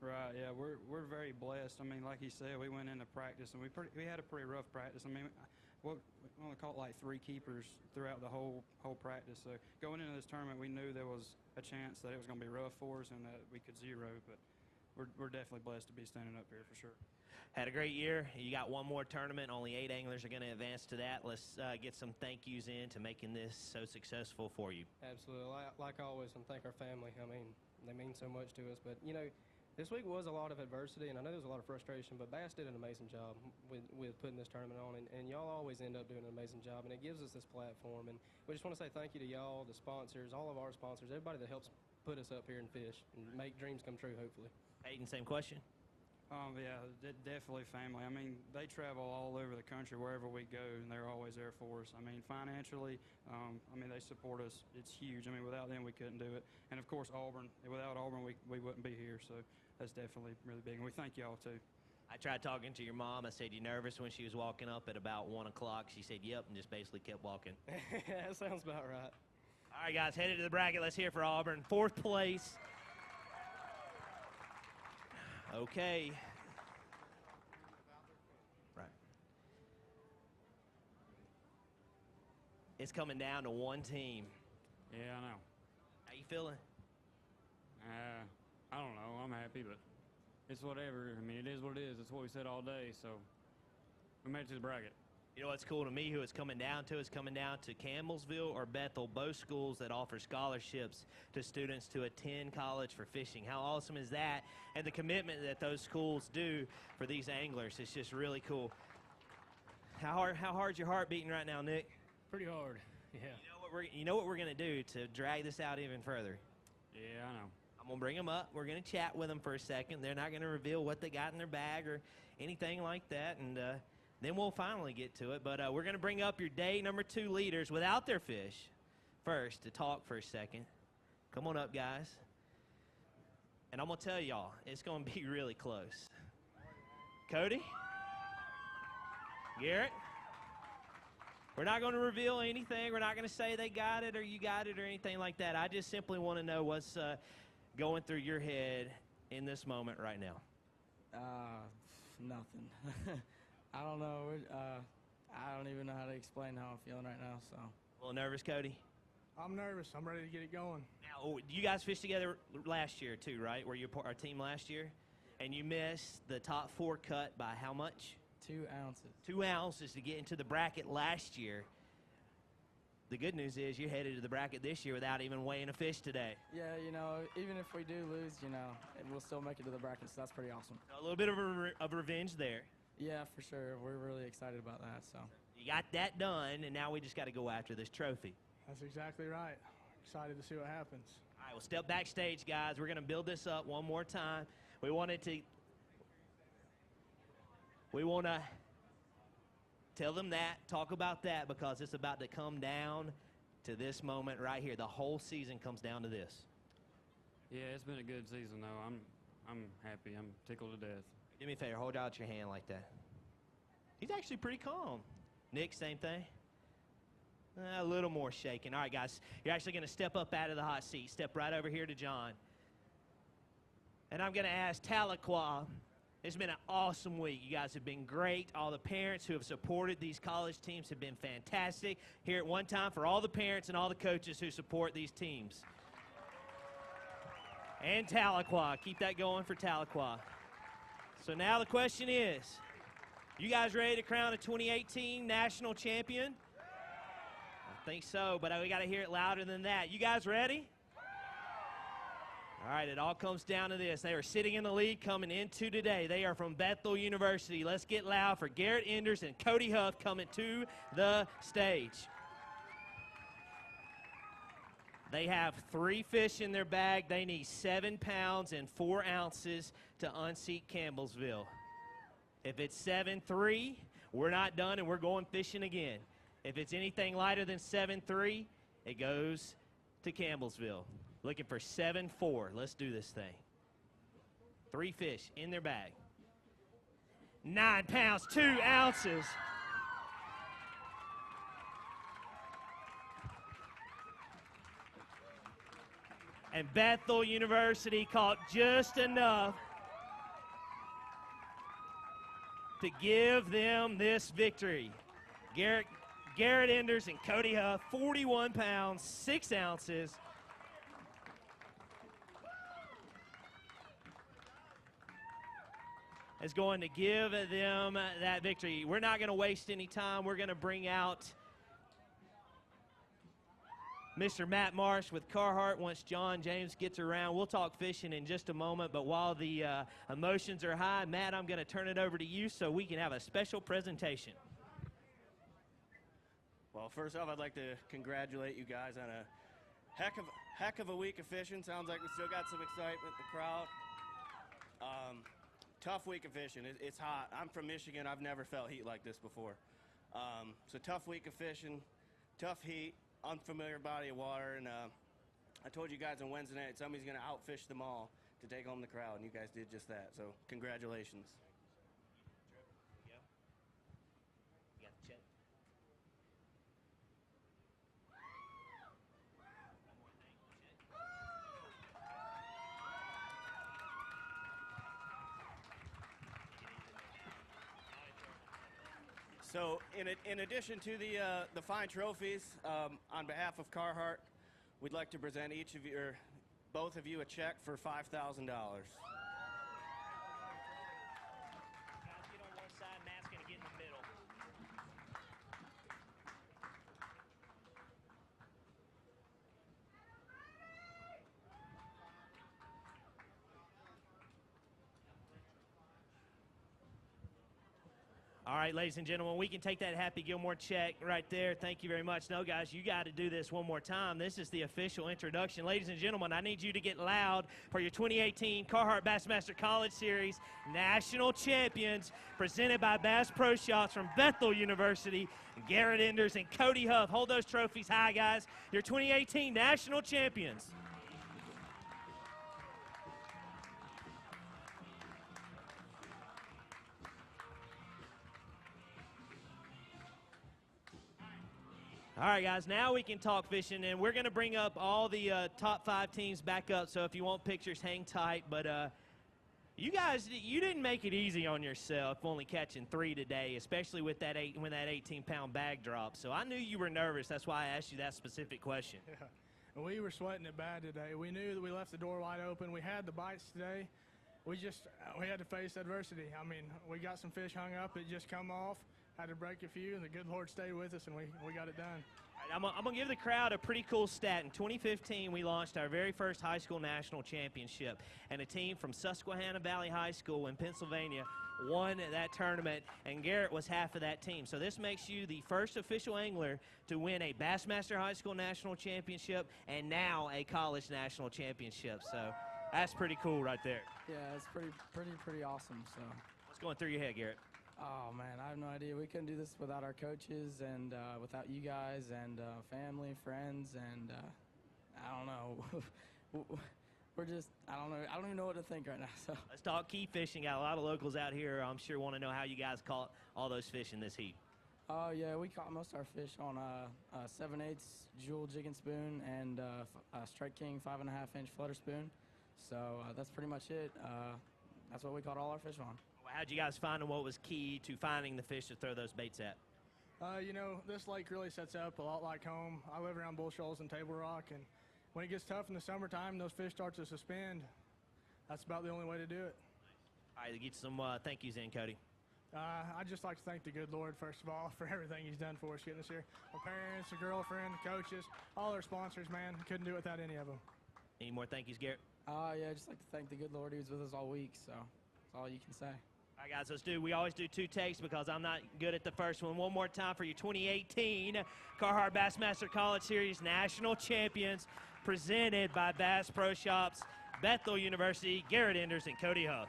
Right, yeah, we're very blessed. I mean, like he said, we went into practice, and we had a pretty rough practice. I mean, we only caught like 3 keepers throughout the whole practice. So going into this tournament, we knew there was a chance that it was going to be rough for us and that we could zero. But we're definitely blessed to be standing up here for sure. Had a great year. You got one more tournament. Only 8 anglers are going to advance to that. Let's get some thank yous in to making this so successful for you. Absolutely. Like always, and thank our family. I mean, they mean so much to us. But, you know, this week was a lot of adversity, and I know there was a lot of frustration, but Bass did an amazing job with putting this tournament on, and y'all always end up doing an amazing job, and it gives us this platform. And we just want to say thank you to y'all, the sponsors, all of our sponsors, everybody that helps put us up here and fish and make dreams come true, hopefully. Hayden, same question. Yeah, definitely family. I mean, they travel all over the country wherever we go, and they're always there for us. I mean, financially, I mean, they support us. It's huge. I mean, without them, we couldn't do it. And, of course, Auburn. Without Auburn, we wouldn't be here. So that's definitely really big. And we thank y'all, too. I tried talking to your mom. I said, you nervous when she was walking up at about 1 o'clock? She said, yep, and just basically kept walking. That sounds about right. All right, guys, headed to the bracket. Let's hear for Auburn. 4th place. Okay. Right. It's coming down to one team. Yeah, I know. How you feeling? I don't know. I'm happy, but it's whatever. I mean, it is what it is. That's what we said all day, so we made it to the bracket. You know what's cool to me, who it's coming down to? It's coming down to Campbellsville or Bethel, both schools that offer scholarships to students to attend college for fishing. How awesome is that? And the commitment that those schools do for these anglers, it's just really cool. How hard's your heart beating right now, Nick? Pretty hard, yeah. You know what we're going to do to drag this out even further? Yeah, I know. I'm going to bring them up. We're going to chat with them for a second. They're not going to reveal what they got in their bag or anything like that, and then we'll finally get to it. But we're going to bring up your day number 2 leaders without their fish first to talk for a second. Come on up, guys. And I'm going to tell y'all, it's going to be really close. Cody? Garrett? We're not going to reveal anything. We're not going to say they got it or you got it or anything like that. I just simply want to know what's going through your head in this moment right now. Nothing. I don't know. I don't even know how to explain how I'm feeling right now. So. A little nervous, Cody? I'm nervous. I'm ready to get it going. Now, you guys fished together last year too, right? Were you our team last year? And you missed the top 4 cut by how much? 2 ounces. 2 ounces to get into the bracket last year. The good news is you're headed to the bracket this year without even weighing a fish today. Yeah, you know, even if we do lose, you know, we'll still make it to the bracket, so that's pretty awesome. A little bit of revenge there. Yeah, for sure. We're really excited about that. So you got that done, and now we just got to go after this trophy. That's exactly right. Excited to see what happens. All right, well, step backstage, guys. We're going to build this up one more time. We want to tell them that, talk about that, because it's about to come down to this moment right here. The whole season comes down to this. Yeah, it's been a good season, though. I'm happy. I'm tickled to death. Do me a favor. Hold out your hand like that. He's actually pretty calm. Nick, same thing? A little more shaking. All right, guys. You're actually going to step up out of the hot seat. Step right over here to John. And I'm going to ask Tahlequah. It's been an awesome week. You guys have been great. All the parents who have supported these college teams have been fantastic. Here at one time for all the parents and all the coaches who support these teams. And Tahlequah. Keep that going for Tahlequah. So now the question is, you guys ready to crown a 2018 national champion? I think so, but we got to hear it louder than that. You guys ready? All right, it all comes down to this. They are sitting in the lead coming into today. They are from Bethel University. Let's get loud for Garrett Enders and Cody Huff coming to the stage. They have 3 fish in their bag. They need 7 pounds and 4 ounces to unseat Campbellsville. If it's 7-3, we're not done and we're going fishing again. If it's anything lighter than 7-3, it goes to Campbellsville. Looking for 7-4. Let's do this thing. 3 fish in their bag. 9 pounds, 2 ounces. And Bethel University caught just enough to give them this victory. Garrett Enders and Cody Huff, 41 pounds, 6 ounces. Is going to give them that victory. We're not going to waste any time. We're going to bring out Mr. Matt Marsh with Carhartt once John James gets around. We'll talk fishing in just a moment, but while the emotions are high, Matt, I'm going to turn it over to you so we can have a special presentation. Well, first off, I'd like to congratulate you guys on a heck of a week of fishing. Sounds like we still got some excitement, the crowd. Tough week of fishing. It's hot. I'm from Michigan. I've never felt heat like this before. So tough week of fishing, tough heat, unfamiliar body of water, and I told you guys on Wednesday night somebody's going to outfish them all to take home the crowd, and you guys did just that. So congratulations. So in addition to the fine trophies, on behalf of Carhartt, we'd like to present each of you, or both of you, a check for $5,000. All right, ladies and gentlemen, we can take that Happy Gilmore check right there. Thank you very much. No, guys, you got to do this one more time. This is the official introduction. Ladies and gentlemen, I need you to get loud for your 2018 Carhartt Bassmaster College Series National Champions, presented by Bass Pro Shops from Bethel University. Garrett Enders and Cody Huff. Hold those trophies high, guys. Your 2018 National Champions. All right, guys, now we can talk fishing, and we're going to bring up all the top 5 teams back up, so if you want pictures, hang tight. But you guys, you didn't make it easy on yourself only catching 3 today, especially with that when that 18-pound bag dropped. So I knew you were nervous. That's why I asked you that specific question. Yeah. We were sweating it bad today. We knew that we left the door wide open. We had the bites today. We had to face adversity. I mean, we got some fish hung up that just come off. Had to break a few, and the good Lord stayed with us, and we got it done. All right, I'm going to give the crowd a pretty cool stat. In 2015, we launched our very first high school national championship, and a team from Susquehanna Valley High School in Pennsylvania won that tournament, and Garrett was half of that team. So this makes you the first official angler to win a Bassmaster High School National Championship and now a college national championship. So that's pretty cool right there. Yeah, it's pretty awesome. So what's going through your head, Garrett? Oh, man, I have no idea. We couldn't do this without our coaches and without you guys and family, friends, and I don't know. We're just, I don't know. I don't even know what to think right now. So let's talk key fishing. Got a lot of locals out here, I'm sure, want to know how you guys caught all those fish in this heat. Oh, yeah, we caught most of our fish on 7/8 jewel jig and spoon and Strike King 5.5-inch flutter spoon. So that's pretty much it. That's what we caught all our fish on. How'd you guys find, and what was key to finding the fish to throw those baits at? You know, this lake really sets up a lot like home. I live around Bull Shoals and Table Rock, and when it gets tough in the summertime, those fish start to suspend. That's about the only way to do it. All right, get some thank yous in, Cody. I'd just like to thank the good Lord, first of all, for everything he's done for us getting us here. My parents, the girlfriend, the coaches, all our sponsors, man. Couldn't do it without any of them. Any more thank yous, Garrett? Yeah, I'd just like to thank the good Lord. He was with us all week, so that's all you can say. All right, guys, let's do. We always do 2 takes because I'm not good at the first one. One more time for your 2018 Carhartt Bassmaster College Series National Champions, presented by Bass Pro Shops, Bethel University, Garrett Enders, and Cody Huff.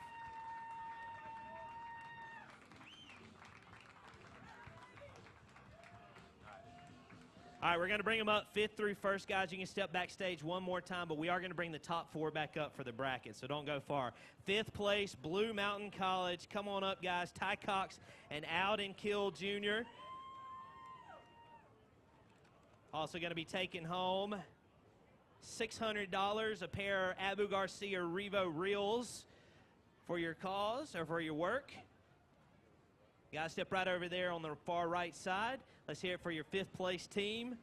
All right, we're going to bring them up 5th through 1st, guys. You can step backstage one more time, but we are going to bring the top 4 back up for the bracket, so don't go far. 5th place, Blue Mountain College. Come on up, guys. Ty Cox and Alden Kill Jr. Also going to be taking home $600, a pair of Abu Garcia Revo reels for your cause or for your work. Guys, step right over there on the far right side. Let's hear it for your 5th place team.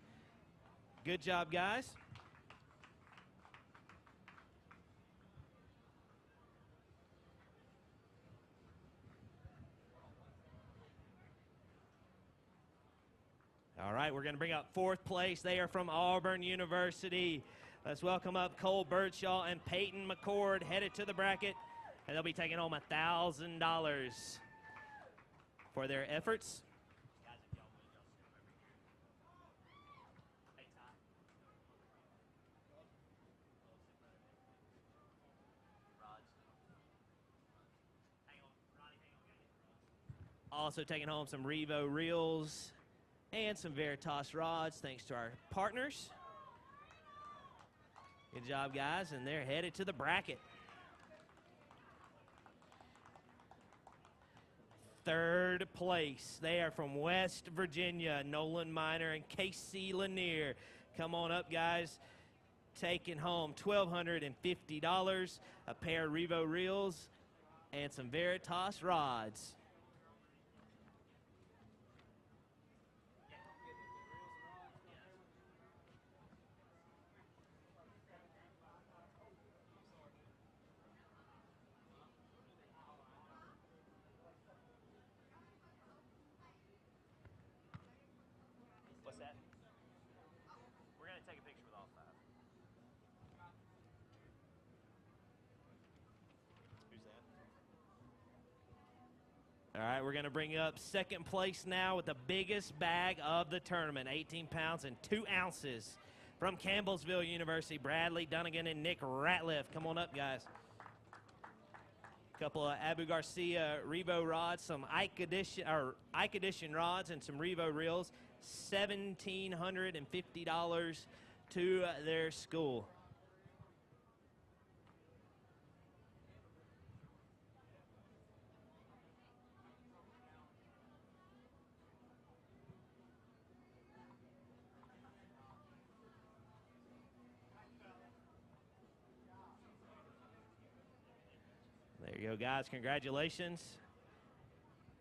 Good job, guys. All right, we're going to bring up 4th place. They are from Auburn University. Let's welcome up Cole Birdshaw and Peyton McCord, headed to the bracket, and they'll be taking home $1,000 for their efforts. Also taking home some Revo reels and some Veritas rods, thanks to our partners. Good job, guys, and they're headed to the bracket. 3rd place, they are from West Virginia, Nolan Miner and Casey Lanier. Come on up, guys. Taking home $1,250, a pair of Revo reels, and some Veritas rods. What's that? We're going to take a picture with all 5. Who's that? All right, we're going to bring up 2nd place now with the biggest bag of the tournament, 18 pounds and 2 ounces. From Campbellsville University, Bradley Dunnigan and Nick Ratliff. Come on up, guys. A couple of Abu Garcia Revo rods, some Ike Edition rods, and some Revo reels. $1,750 to their school. There you go, guys. Congratulations.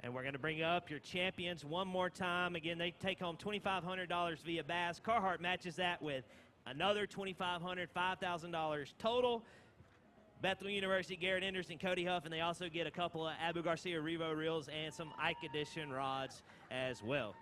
And we're going to bring up your champions one more time. Again, they take home $2,500 via Bass. Carhartt matches that with another $2,500, $5,000 total. Bethel University, Garrett Enders and Cody Huff, and they also get a couple of Abu Garcia Revo reels and some Ike Edition rods as well.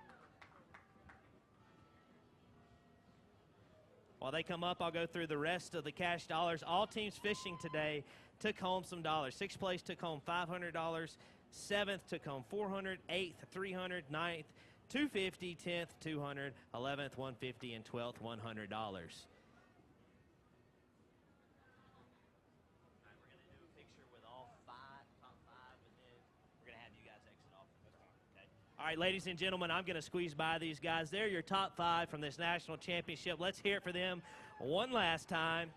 While they come up, I'll go through the rest of the cash dollars. All teams fishing today took home some dollars. 6th place took home $500. 7th took home $400. 8th, $300. 9th, $250. 10th, $200. 11th, $150. And 12th, $100. All right, ladies and gentlemen, I'm going to squeeze by these guys. They're your top 5 from this national championship. Let's hear it for them one last time.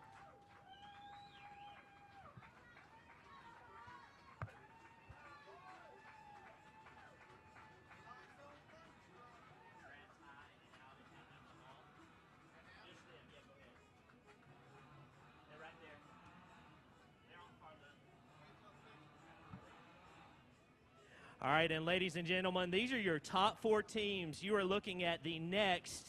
All right, and ladies and gentlemen, these are your top 4 teams. You are looking at the next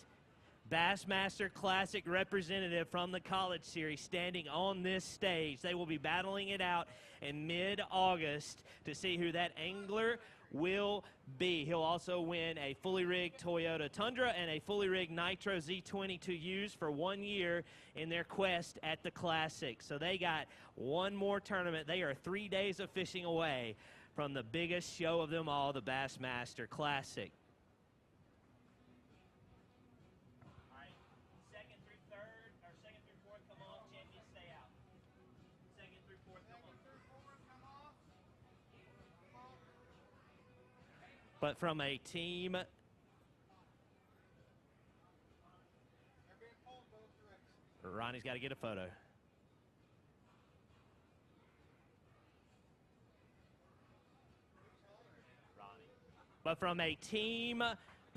Bassmaster Classic representative from the College Series standing on this stage. They will be battling it out in mid-August to see who that angler will be. He'll also win a fully rigged Toyota Tundra and a fully rigged Nitro Z20 to use for 1 year in their quest at the Classic. So they got one more tournament. They are 3 days of fishing away from the biggest show of them all, the Bassmaster Classic. All right, 2nd through 3rd, or 2nd through 4th, come off. Champions, stay out. 2nd through 4th, come off. But from a team Ronnie's got to get a photo. But from a team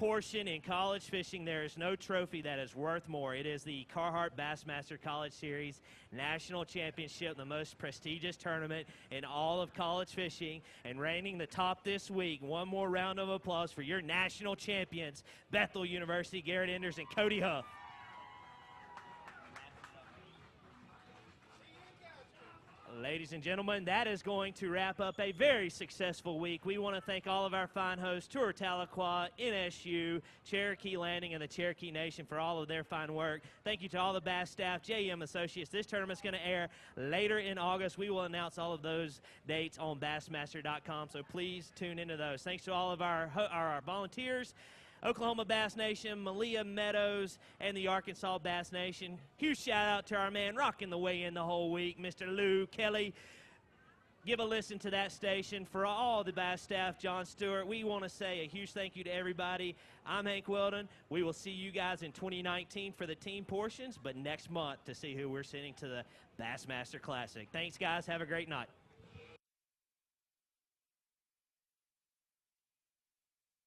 portion in college fishing, there is no trophy that is worth more. It is the Carhartt Bassmaster College Series National Championship, the most prestigious tournament in all of college fishing, and reigning the top this week. One more round of applause for your national champions, Bethel University, Garrett Enders and Cody Huff. Ladies and gentlemen, that is going to wrap up a very successful week. We want to thank all of our fine hosts, Tour Tahlequah, NSU, Cherokee Landing, and the Cherokee Nation for all of their fine work. Thank you to all the Bass staff, JM Associates. This tournament's going to air later in August. We will announce all of those dates on Bassmaster.com, so please tune into those. Thanks to all of our volunteers, Oklahoma Bass Nation, Malia Meadows, and the Arkansas Bass Nation. Huge shout out to our man rocking the way in the whole week, Mr. Lou Kelly. Give a listen to that station. For all the Bass staff, John Stewart, we want to say a huge thank you to everybody. I'm Hank Weldon. We will see you guys in 2019 for the team portions, but next month to see who we're sending to the Bassmaster Classic. Thanks, guys. Have a great night.